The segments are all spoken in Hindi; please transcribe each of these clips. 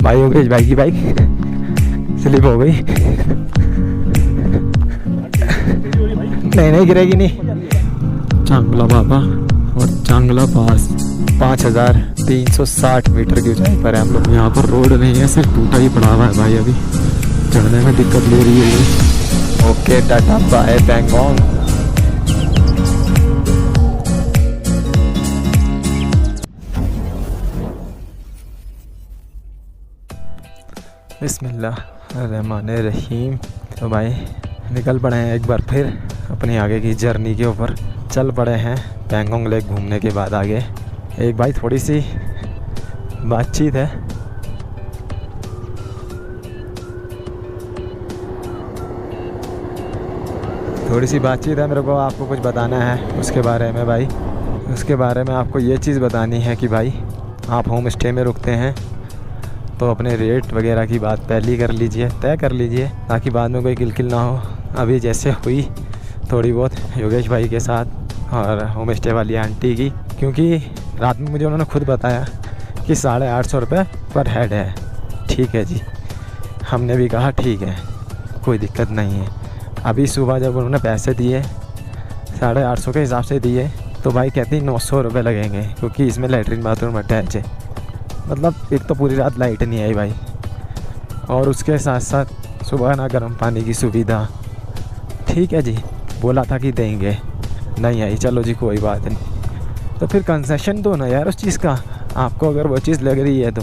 भाई हो गई भाई की बाइक स्लिप हो गई। नहीं गिरेगी नहीं। चांगला बाबा और चांगला पास 5360 मीटर की ऊंचाई पर है हम लोग। यहाँ पर रोड नहीं है, सिर्फ टूटा ही पड़ा हुआ है भाई। अभी चढ़ने में दिक्कत ले रही है ये। Okay tata bye Pangong. बिस्मिल्लाहिर्रहमानिर्रहीम। तो भाई निकल पड़े हैं एक बार फिर अपनी आगे की जर्नी के ऊपर। चल पड़े हैं पैंगोंग लेक घूमने के बाद आगे। एक भाई थोड़ी सी बातचीत है। मेरे को आपको कुछ बताना है उसके बारे में भाई। उसके बारे में आपको ये चीज़ बतानी है कि भाई आप होम स्टे में रुकते हैं तो अपने रेट वगैरह की बात पहले कर लीजिए, तय कर लीजिए, ताकि बाद में कोई किलकिल ना हो। अभी जैसे हुई थोड़ी बहुत योगेश भाई के साथ और होम स्टे वाली आंटी की, क्योंकि रात में मुझे उन्होंने खुद बताया कि 850 रुपये पर हेड है। ठीक है जी, हमने भी कहा ठीक है, कोई दिक्कत नहीं है। अभी सुबह जब उन्होंने पैसे दिए 850 के हिसाब से दिए तो भाई कहती 900 रुपये लगेंगे, क्योंकि इसमें लेटरिन बाथरूम अटैच है। मतलब एक तो पूरी रात लाइट नहीं आई भाई, और उसके साथ साथ सुबह ना गर्म पानी की सुविधा। ठीक है जी, बोला था कि देंगे, नहीं आई, चलो जी कोई बात नहीं। तो फिर कंसेशन दो ना यार उस चीज़ का, आपको अगर वो चीज़ लग रही है तो।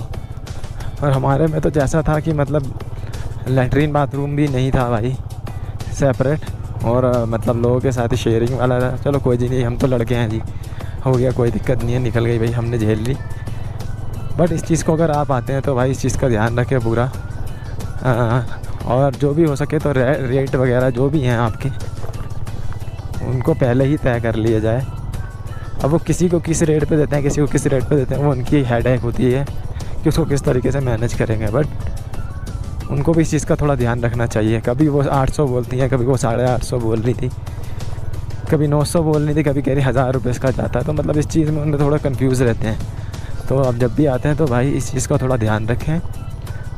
और हमारे में तो जैसा था कि मतलब लेटरिन बाथरूम भी नहीं था भाई, सेपरेट, और मतलब लोगों के साथ ही शेयरिंग वाला था। चलो कोई जी नहीं, हम तो लड़के हैं जी, हो गया, कोई दिक्कत नहीं है, निकल गई भाई, हमने झेल ली। बट इस चीज़ को अगर आप आते हैं तो भाई इस चीज़ का ध्यान रखें पूरा। और जो भी हो सके तो रेट वगैरह जो भी हैं आपके, उनको पहले ही तय कर लिया जाए। अब वो किसी को किस रेट पे देते हैं, किसी को किस रेट पे देते हैं, वो उनकी हेडेक होती है कि उसको किस तरीके से मैनेज करेंगे। बट उनको भी इस चीज़ का थोड़ा ध्यान रखना चाहिए। कभी वो 800 बोलती हैं, कभी वो 850 बोल रही थी, कभी 900 बोल रही थी, कभी कह रही 1000 रुपये इसका जाता है। तो मतलब इस चीज़ में उन्हें थोड़ा कन्फ्यूज़ रहते हैं। तो अब जब भी आते हैं तो भाई इस चीज़ का थोड़ा ध्यान रखें।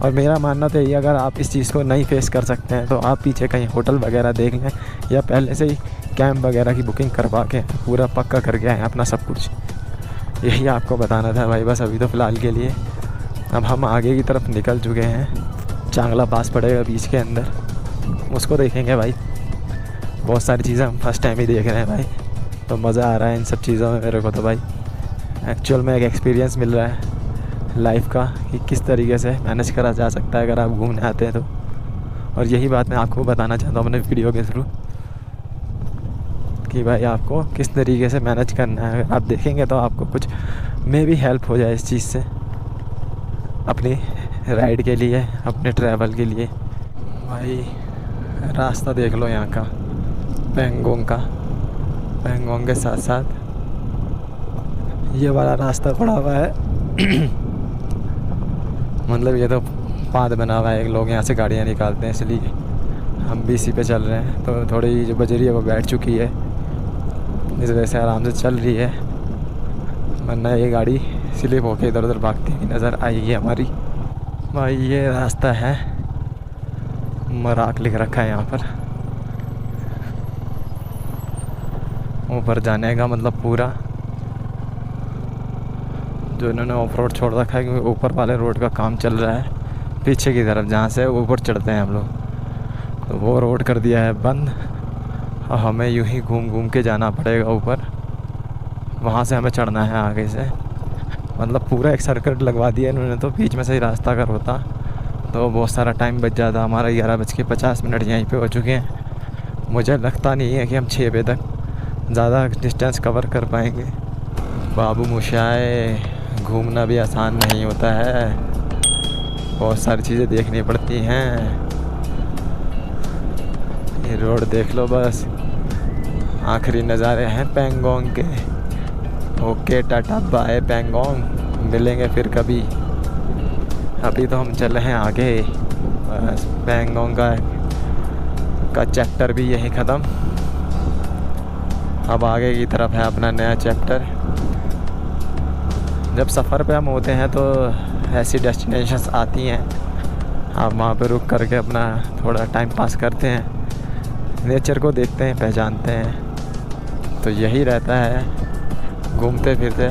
और मेरा मानना तो यही, अगर आप इस चीज़ को नहीं फेस कर सकते हैं तो आप पीछे कहीं होटल वगैरह देख लें, या पहले से ही कैंप वगैरह की बुकिंग करवा के पूरा पक्का करके आएँ अपना सब कुछ। यही आपको बताना था भाई बस। अभी तो फ़िलहाल के लिए अब हम आगे की तरफ निकल चुके हैं। चांगला पास पड़ेगा बीच के अंदर, उसको देखेंगे भाई। बहुत सारी चीज़ें हम फर्स्ट टाइम ही देख रहे हैं भाई, तो मज़ा आ रहा है इन सब चीज़ों में मेरे को। तो भाई एक्चुअल में एक एक्सपीरियंस मिल रहा है लाइफ का कि किस तरीके से मैनेज करा जा सकता है अगर आप घूमने आते हैं तो। और यही बात मैं आपको बताना चाहता हूँ अपने वीडियो के थ्रू, कि भाई आपको किस तरीके से मैनेज करना है। अगर आप देखेंगे तो आपको कुछ में भी हेल्प हो जाए इस चीज़ से, अपनी राइड के लिए, अपने ट्रैवल के लिए। भाई रास्ता देख लो यहाँ का, पैंगोंग का। पैंगोंग के साथ साथ ये वाला रास्ता पड़ा हुआ है मतलब ये तो पाथ बना हुआ है, लोग यहाँ से गाड़ियाँ निकालते हैं, इसलिए हम भी इसी पे चल रहे हैं। तो थोड़ी जो बजरी है वो बैठ चुकी है, इस वजह से आराम से चल रही है, वरना ये गाड़ी स्लिप होके इधर उधर भागती हुई नज़र आई है हमारी। भाई ये रास्ता है, मराक लिख रखा है यहाँ पर, ऊपर जाने का मतलब पूरा जो इन्होंने ऑफ रोड छोड़ रखा है, क्योंकि ऊपर वाले रोड का काम चल रहा है पीछे की तरफ, जहाँ से ऊपर चढ़ते हैं हम लोग। तो वो रोड कर दिया है बंद, और हमें यूं ही घूम घूम के जाना पड़ेगा ऊपर, वहाँ से हमें चढ़ना है आगे से। मतलब पूरा एक सर्किट लगवा दिया इन्होंने, तो बीच में से ही रास्ता कर होता तो बहुत सारा टाइम बच जाता हमारा। 11:50 यहीं पे हो चुके हैं। मुझे लगता नहीं है कि हम 6 बजे तक ज़्यादा डिस्टेंस कवर कर पाएंगे। बाबू मोशाय, घूमना भी आसान नहीं होता है, बहुत सारी चीज़ें देखनी पड़ती हैं। ये रोड देख लो बस, आखिरी नज़ारे हैं पैंगोंग के। ओके टाटा बाय पैंगोंग, मिलेंगे फिर कभी। अभी तो हम चल रहे हैं आगे, बस पैंगोंग का चैप्टर भी यही ख़त्म। अब आगे की तरफ है अपना नया चैप्टर। जब सफ़र पे हम होते हैं तो ऐसी डेस्टिनेशंस आती हैं, आप वहाँ पे रुक करके अपना थोड़ा टाइम पास करते हैं, नेचर को देखते हैं, पहचानते हैं। तो यही रहता है घूमते फिरते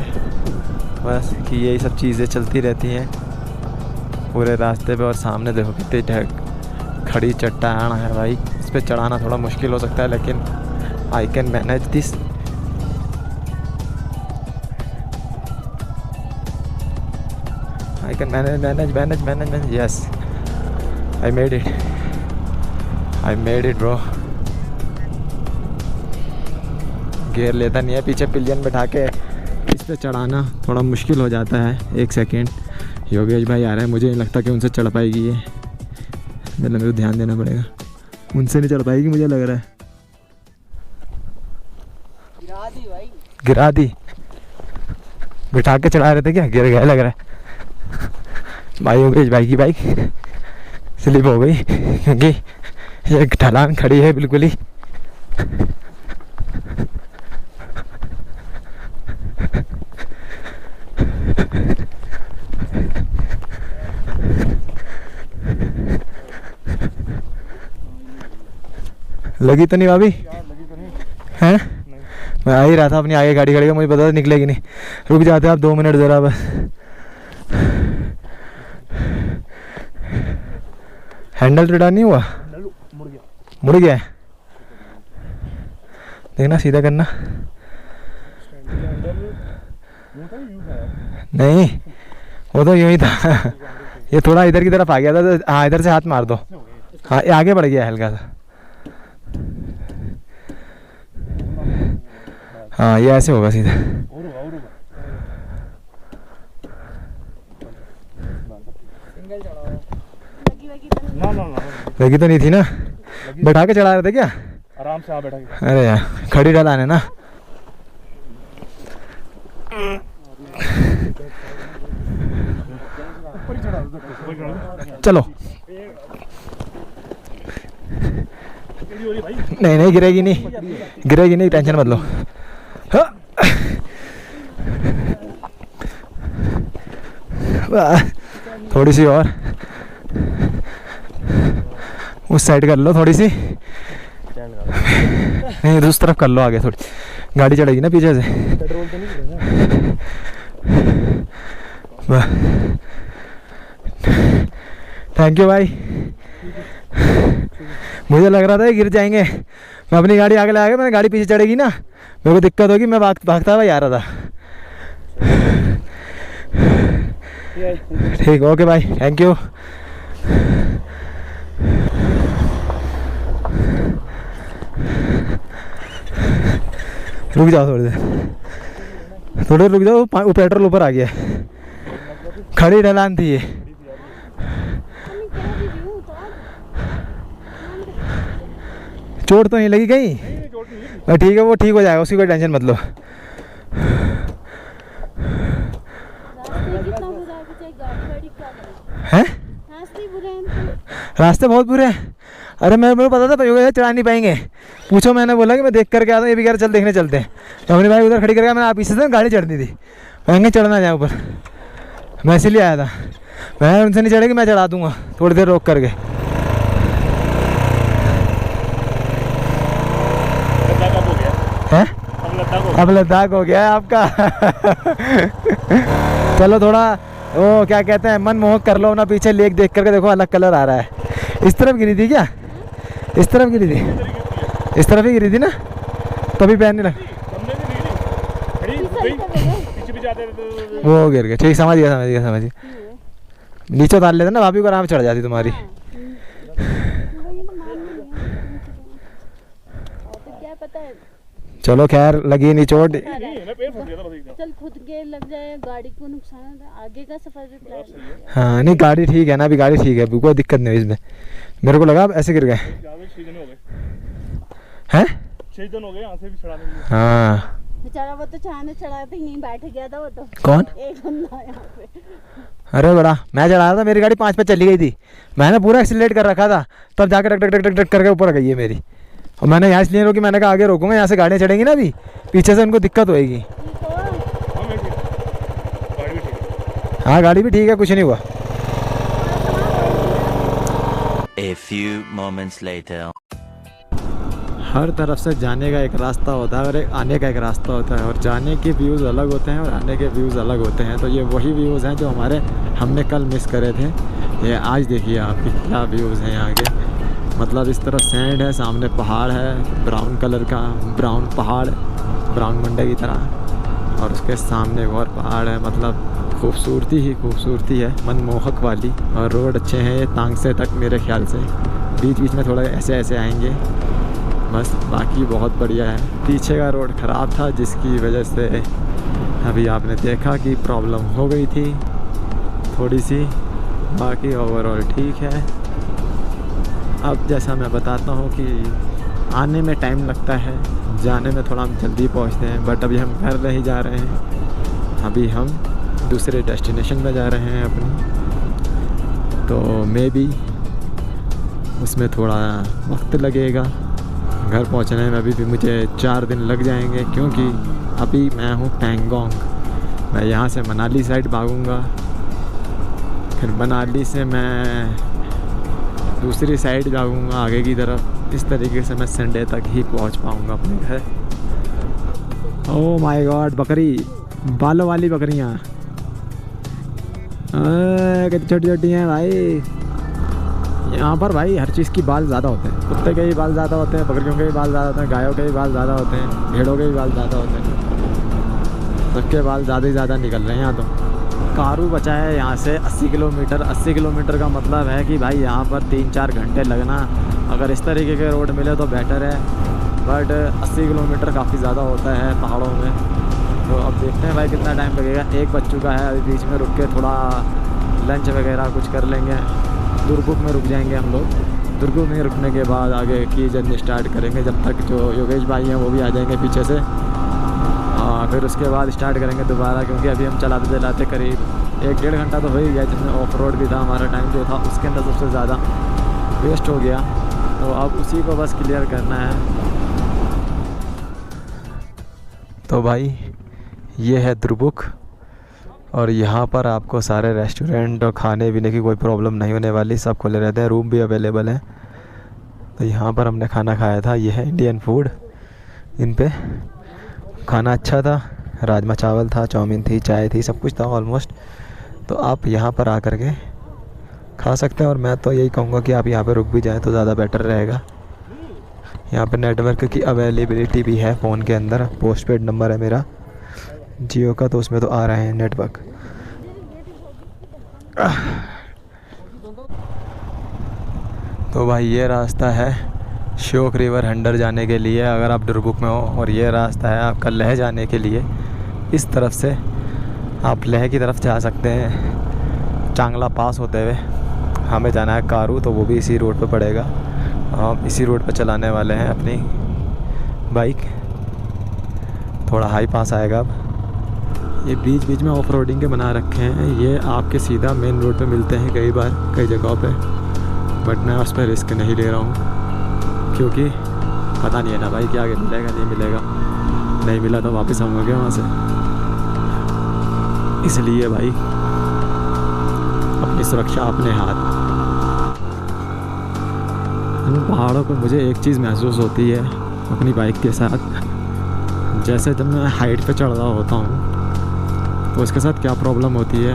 बस, कि यही सब चीज़ें चलती रहती हैं पूरे रास्ते पे। और सामने देखो कितनी खड़ी चट्टान है भाई, इस पे चढ़ाना थोड़ा मुश्किल हो सकता है, लेकिन I can manage this. I can manage. Yes, I made it bro। Gear लेता नहीं है, पीछे पिलियन बैठा के इस पे चढ़ाना थोड़ा मुश्किल हो जाता है। एक सेकेंड, योगेश भाई आ रहे हैं, मुझे नहीं लगता कि उनसे चढ़ पाएगी ये, मतलब मेरे को ध्यान देना पड़ेगा, उनसे नहीं चढ़ पाएगी मुझे लग रहा है। गिरा दी बिठा के चढ़ा रहे थे क्या, गिर गया लग रहा है भाई। योगेश भाई की बाइक स्लिप हो गई क्योंकि ये ढलान खड़ी है बिल्कुल ही। लगी तो नहीं भाभी हैं? मैं आ ही रहा था, अपनी आगे गाड़ी खड़ी है, मुझे पता था निकलेगी नहीं। रुक जाते आप 2 मिनट ज़रा बस। हैंडल टेढ़ा नहीं हुआ, मुड़ गया है, देखना सीधा करना। नहीं वो तो यूँ ही था ये थोड़ा इधर की तरफ आ गया था, तो हाँ इधर से हाथ मार दो, हाँ ये आगे बढ़ गया हल्का सा। हाँ ये ऐसे होगा सीधा। लगी तो नहीं थी ना, बैठा के चढ़ा रहे थे क्या? आराम से बैठा के। अरे यार खड़ी ढलान है ना। चलो नहीं गिरेगी नहीं, टेंशन मत लो। थोड़ी सी और उस साइड कर लो थोड़ी सी, नहीं उस तरफ कर लो आगे थोड़ी, गाड़ी चढ़ेगी ना पीछे से। पेट्रोल तो नहीं थैंक यू भाई। मुझे लग रहा था गिर जाएंगे, मैं अपनी गाड़ी आगे लगा के, मैंने गाड़ी पीछे चढ़ेगी ना मेरे को दिक्कत होगी, मैं भागता हुआ आ रहा था। ठीक ओके भाई, थैंक यू। रुक जाओ थोड़ी देर, रुक जाओ, वो पेट्रोल ऊपर आ गया, खड़ी ढलान थी ये। चोट तो नहीं लगी कहीं? ठीक है, वो ठीक हो जाएगा, उसकी कोई टेंशन मत लो। हैं? रास्ते बहुत बुरे हैं। अरे मेरे को पता था योगेश चढ़ा नहीं पाएंगे, पूछो, मैंने बोला कि मैं देख करके आता हूँ, ये भी कह रहा चल देखने चलते हैं। तो अपनी भाई उधर खड़ी करके, मैंने आप पीछे से गाड़ी चढ़नी थी, महंगे चढ़ना जाए ऊपर, मैं इसीलिए आया था। मैं उनसे नहीं चढ़ेगी, मैं चढ़ा दूँगा थोड़ी देर रोक करके। है अब लद्दाख हो गया है आपका। चलो थोड़ा वो क्या कहते हैं, मन मोहक कर लो अपना, पीछे लेक देख करके देखो, अलग कलर आ रहा है। इस तरफ गिरी थी क्या? इस तरफ गिरी थी, इस तरफ ही गिरी थी ना, तभी पहनने लग वो गिर गया। ठीक, समझ गया। नीचे उतार लेते ना, भाभी को आराम चढ़ जाती तुम्हारी। चलो खैर, लगी नहीं चोट। चल खुद के लग जाए, गाड़ी को नुकसान, आगे का सफर। हाँ नहीं गाड़ी ठीक है ना, अभी गाड़ी ठीक है, कोई दिक्कत नहीं इसमें। मेरे को लगा आप ऐसे गिर गए हैं। 6 दिन हो गए यहाँ से भी चढ़ा लेंगे। हाँ बेचारा वो तो चढ़ा था, यहीं बैठ गया था वो तो। कौन? एक बंदा यहाँ पे। अरे बड़ा, मैं चढ़ा रहा था, मेरी गाड़ी 5 पे चली गई थी, मैंने पूरा एक्सीलरेट कर रखा था, तब जाकर टक टक टक टक करके ऊपर गई है मेरी। और मैंने यहाँ इसलिए रोकी, मैंने कहा आगे रोकूंगा, यहाँ से गाड़ियाँ चढ़ेंगी ना, अभी पीछे से उनको दिक्कत होएगी। हाँ गाड़ी भी ठीक है, कुछ नहीं हुआ। A few moments later. हर तरफ से जाने का एक रास्ता होता है और एक आने का एक रास्ता होता है, और जाने के व्यूज़ अलग होते हैं और आने के व्यूज़ अलग होते हैं। तो ये वही व्यूज़ हैं जो हमने कल मिस करे थे। ये आज देखिए आपके क्या व्यूज़ हैं यहाँ के। मतलब इस तरफ सैंड है, सामने पहाड़ है ब्राउन कलर का, ब्राउन पहाड़, ब्राउन मंडे की तरह, और उसके सामने एक और पहाड़ है। मतलब खूबसूरती ही खूबसूरती है, मनमोहक वाली। और रोड अच्छे हैं ये तांगसे तक मेरे ख्याल से, बीच बीच में थोड़ा ऐसे ऐसे आएंगे बस, बाकी बहुत बढ़िया है। पीछे का रोड ख़राब था जिसकी वजह से अभी आपने देखा कि प्रॉब्लम हो गई थी थोड़ी सी, बाकी ओवरऑल ठीक है। अब जैसा मैं बताता हूँ कि आने में टाइम लगता है, जाने में थोड़ा हम जल्दी पहुँचते हैं, बट अभी हम घर नहीं जा रहे हैं, अभी हम दूसरे डेस्टिनेशन में जा रहे हैं अपनी। तो मे बी उसमें थोड़ा वक्त लगेगा, घर पहुंचने में अभी भी मुझे 4 दिन लग जाएंगे, क्योंकि अभी मैं हूँ पैंगोंग। मैं यहाँ से मनाली साइड भागूंगा, फिर मनाली से मैं दूसरी साइड जाऊंगा आगे की तरफ। इस तरीके से मैं संडे तक ही पहुँच पाऊँगा अपने घर। ओह माय गॉड, बकरी, बालों वाली बकरियाँ कितनी छोटी छोटी हैं भाई। यहाँ पर भाई हर चीज़ की बाल ज़्यादा होते हैं, कुत्ते के भी बाल ज़्यादा होते हैं, बकरियों के भी बाल ज़्यादा होते हैं, गायों के भी बाल ज़्यादा होते हैं, भेड़ों के भी बाल ज़्यादा होते हैं, सबके बाल ज़्यादा ही ज़्यादा निकल रहे हैं यहाँ तो। कारू बचा है यहाँ से 80 किलोमीटर। 80 किलोमीटर का मतलब है कि भाई यहाँ पर 3-4 घंटे लगना। अगर इस तरीके के रोड मिले तो बेटर है, बट 80 किलोमीटर काफ़ी ज़्यादा होता है पहाड़ों में। तो अब देखते हैं भाई कितना टाइम लगेगा। 1 बज चुका है, अभी बीच में रुक के थोड़ा लंच वगैरह कुछ कर लेंगे। दुर्गुक में रुक जाएंगे हम लोग, दुर्गुक में रुकने के बाद आगे की जर्नी स्टार्ट करेंगे, जब तक जो योगेश भाई हैं वो भी आ जाएंगे पीछे से। फिर उसके बाद स्टार्ट करेंगे दोबारा, क्योंकि अभी हम चलाते चलाते करीब 1-1.5 घंटा तो हो ही गया, जिसमें ऑफ रोड भी था। हमारा टाइम जो था उसके अंदर सबसे ज़्यादा वेस्ट हो गया, तो अब उसी को बस क्लियर करना है। तो भाई ये है दुर्गुक, और यहाँ पर आपको सारे रेस्टोरेंट और खाने पीने की कोई प्रॉब्लम नहीं होने वाली, सब खुले रहते हैं, रूम भी अवेलेबल है। तो यहाँ पर हमने खाना खाया था, ये है इंडियन फूड। इन पे खाना अच्छा था, राजमा चावल था, चाउमीन थी, चाय थी, सब कुछ था ऑलमोस्ट। तो आप यहाँ पर आकर के खा सकते हैं, और मैं तो यही कहूँगा कि आप यहाँ पर रुक भी जाएँ तो ज़्यादा बेटर रहेगा। यहाँ पर नेटवर्क की अवेलेबिलिटी भी है फ़ोन के अंदर। पोस्टपेड नंबर है मेरा जियो का, तो उसमें तो आ रहे हैं नेटवर्क। तो भाई ये रास्ता है श्योक रिवर हंडर जाने के लिए, अगर आप दुर्गुक में हो, और ये रास्ता है आपका लेह जाने के लिए। इस तरफ से आप लेह की तरफ जा सकते हैं चांगला पास होते हुए। हमें जाना है कारू, तो वो भी इसी रोड पर पड़ेगा। हम इसी रोड पर चलाने वाले हैं अपनी बाइक। थोड़ा हाई पास आएगा। अब ये बीच बीच में ऑफ रोडिंग के बना रखे हैं, ये आपके सीधा मेन रोड पे मिलते हैं कई बार कई जगहों पे, बट मैं उस पर रिस्क नहीं ले रहा हूँ, क्योंकि पता नहीं है ना भाई कि आगे मिलेगा नहीं मिलेगा। नहीं मिला तो वापस आऊँगा वहाँ से, इसलिए भाई अपनी सुरक्षा अपने हाथ। इन पहाड़ों पर मुझे एक चीज़ महसूस होती है अपनी बाइक के साथ, जैसे जब मैं हाइट पे चढ़ रहा होता हूँ तो इसके साथ क्या प्रॉब्लम होती है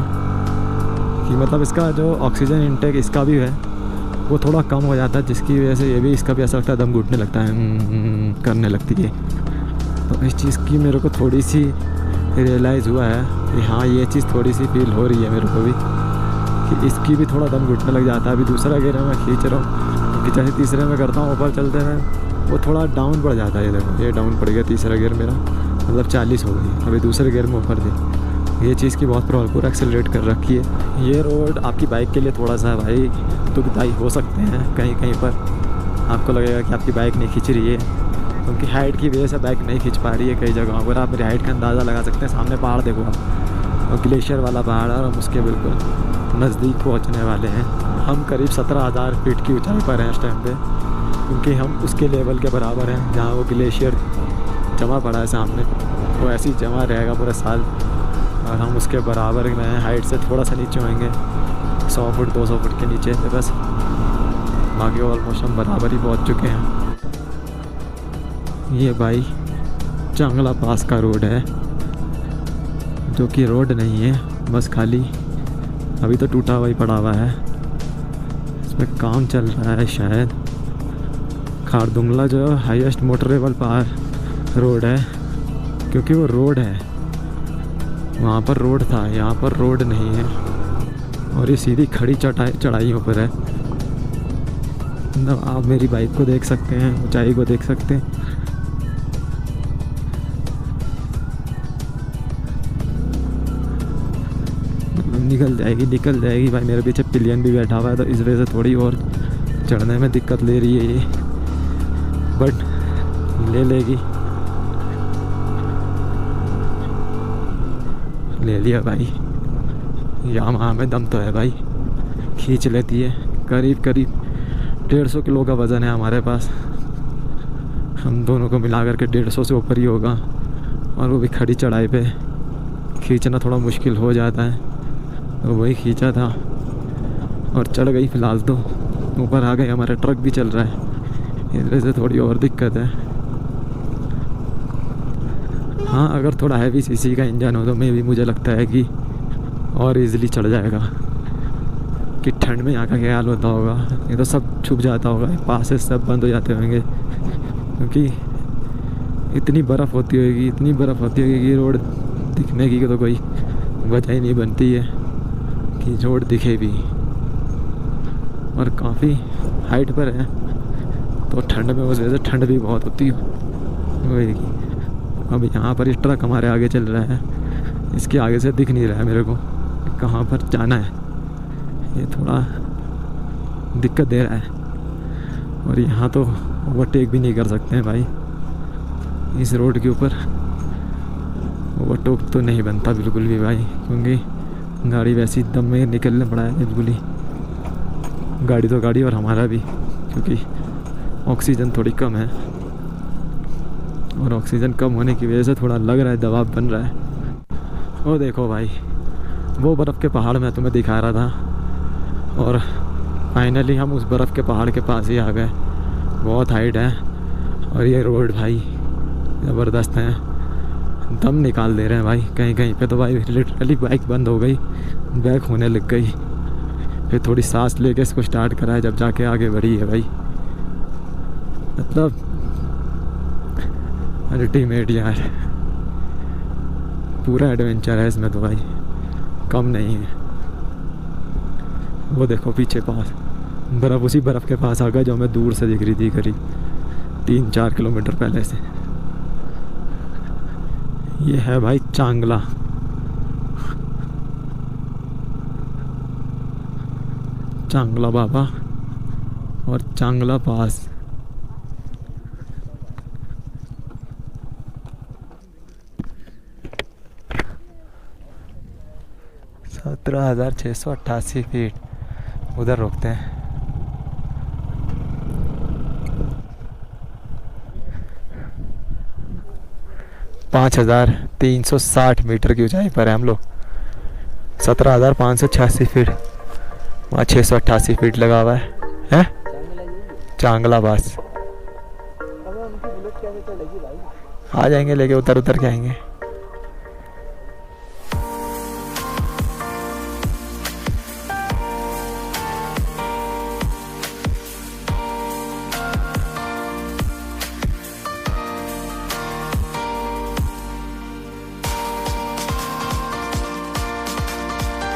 कि मतलब इसका जो ऑक्सीजन इंटेक इसका भी है वो थोड़ा कम हो जाता है, जिसकी वजह से ये भी इसका भी ऐसा लगता है, दम घुटने लगता है, करने लगती है। तो इस चीज़ की मेरे को थोड़ी सी रियलाइज़ हुआ है कि हाँ ये चीज़ थोड़ी सी फील हो रही है मेरे को भी, कि इसकी भी थोड़ा दम घुटने लग जाता है। अभी दूसरा गियर मैं खींच रहा हूँ, क्योंकि जैसे तीसरे में करता हूँ ऊपर चलते हैं वो थोड़ा डाउन पड़ जाता है। ये देखो ये डाउन पड़ गया, तीसरा गियर मेरा मतलब 40 हो गई, अभी दूसरे गियर में ऊपर थी। ये चीज़ की बहुत प्रॉब्लम एक्सेलरेट कर रखी है। ये रोड आपकी बाइक के लिए थोड़ा सा भाई दुखदाई हो सकते हैं, कहीं कहीं पर आपको लगेगा कि आपकी बाइक नहीं खींच रही है, क्योंकि हाइट की वजह से बाइक नहीं खींच पा रही है कई जगहों पर। आप मेरी हाइट का अंदाज़ा लगा सकते हैं, सामने पहाड़ देखो आप, और ग्लेशियर वाला पहाड़ है, और हम उसके बिल्कुल नज़दीक पहुँचने वाले हैं। हम करीब 17,000 फीट की ऊंचाई पर हैं इस टाइम पे, क्योंकि हम उसके लेवल के बराबर हैं जहाँ वो ग्लेशियर जमा पड़ा है सामने, वो ऐसे ही जमा रहेगा पूरा साल और हम उसके बराबर में हैं, हाइट से थोड़ा सा नीचे होंगे, 100 फुट 200 फुट के नीचे से बस। बाकी ऑलमोस्ट हम बराबर ही पहुंच चुके हैं। ये भाई चांगला पास का रोड है, जो कि रोड नहीं है, बस खाली अभी तो टूटा हुआ ही पड़ा हुआ है। इसमें काम चल रहा है शायद। खारदुंगला जो हाईएस्ट मोटरेबल पार रोड है, क्योंकि वो रोड है, वहाँ पर रोड था, यहाँ पर रोड नहीं है। और ये सीधी खड़ी चढ़ाइयों पर है। मतलब आप मेरी बाइक को देख सकते हैं, ऊंचाई को देख सकते हैं। निकल जाएगी भाई। मेरे पीछे पिलियन भी बैठा हुआ है, तो इस वजह से थोड़ी और चढ़ने में दिक्कत ले रही है ये, बट ले लेगी। ले लिया भाई। यामाहा में दम तो है भाई, खींच लेती है। करीब 150 किलो का वज़न है हमारे पास। हम दोनों को मिला करके 150 से ऊपर ही होगा, और वो भी खड़ी चढ़ाई पे खींचना थोड़ा मुश्किल हो जाता है। तो वही खींचा था और चढ़ गई फिलहाल तो। ऊपर आ गए, हमारा ट्रक भी चल रहा है, इस वजह से थोड़ी और दिक्कत है। हाँ, अगर थोड़ा हैवी सीसी का इंजन हो तो मुझे लगता है कि और इजीली चढ़ जाएगा। कि ठंड में यहाँ का क्या हाल होता होगा, ये तो सब छुप जाता होगा, पासेस सब बंद हो जाते होंगे, क्योंकि इतनी बर्फ़ होती होगी कि रोड दिखने की तो कोई वजह ही नहीं बनती है कि रोड दिखे भी। और काफ़ी हाइट पर है, तो ठंड में उस वजह से ठंड भी बहुत होती होगी। अब यहाँ पर इस ट्रक हमारे आगे चल रहा है, इसके आगे से दिख नहीं रहा है मेरे को कहाँ पर जाना है। ये थोड़ा दिक्कत दे रहा है। और यहाँ तो ओवरटेक भी नहीं कर सकते हैं भाई, इस रोड के ऊपर ओवरटेक तो नहीं बनता बिल्कुल भी भाई, क्योंकि गाड़ी वैसी दम में निकलने पड़ा है बिल्कुल ही। गाड़ी तो गाड़ी और हमारा भी, क्योंकि ऑक्सीजन थोड़ी कम है, और ऑक्सीजन कम होने की वजह से थोड़ा लग रहा है दबाव बन रहा है। वो देखो भाई, वो बर्फ़ के पहाड़ मैं तुम्हें दिखा रहा था, और फाइनली हम उस बर्फ़ के पहाड़ के पास ही आ गए। बहुत हाइट है, और ये रोड भाई ज़बरदस्त है, दम निकाल दे रहे हैं भाई। कहीं पे तो भाई लिटरली बाइक बंद हो गई, बैक होने लग गई। फिर थोड़ी सांस लेके इसको स्टार्ट कराया, जब जाके आगे बढ़ी है भाई। मतलब अल्टीमेट यार, पूरा एडवेंचर है इसमें तो भाई, कम नहीं है। वो देखो पीछे पास बर्फ़, उसी बर्फ़ के पास आ गया जो हमें दूर से दिख रही थी करीब 3-4 किलोमीटर पहले से। ये है भाई चांगला। चांगला बाबा और चांगला पास। तो 17,688 फीट, उधर रुकते हैं। पाँच 5,360 मीटर की ऊंचाई पर है हम लोग। 17,586 फीट, वहाँ 688 फीट लगा हुआ है चांगला पास। आ जाएंगे लेके, उतर के आएंगे।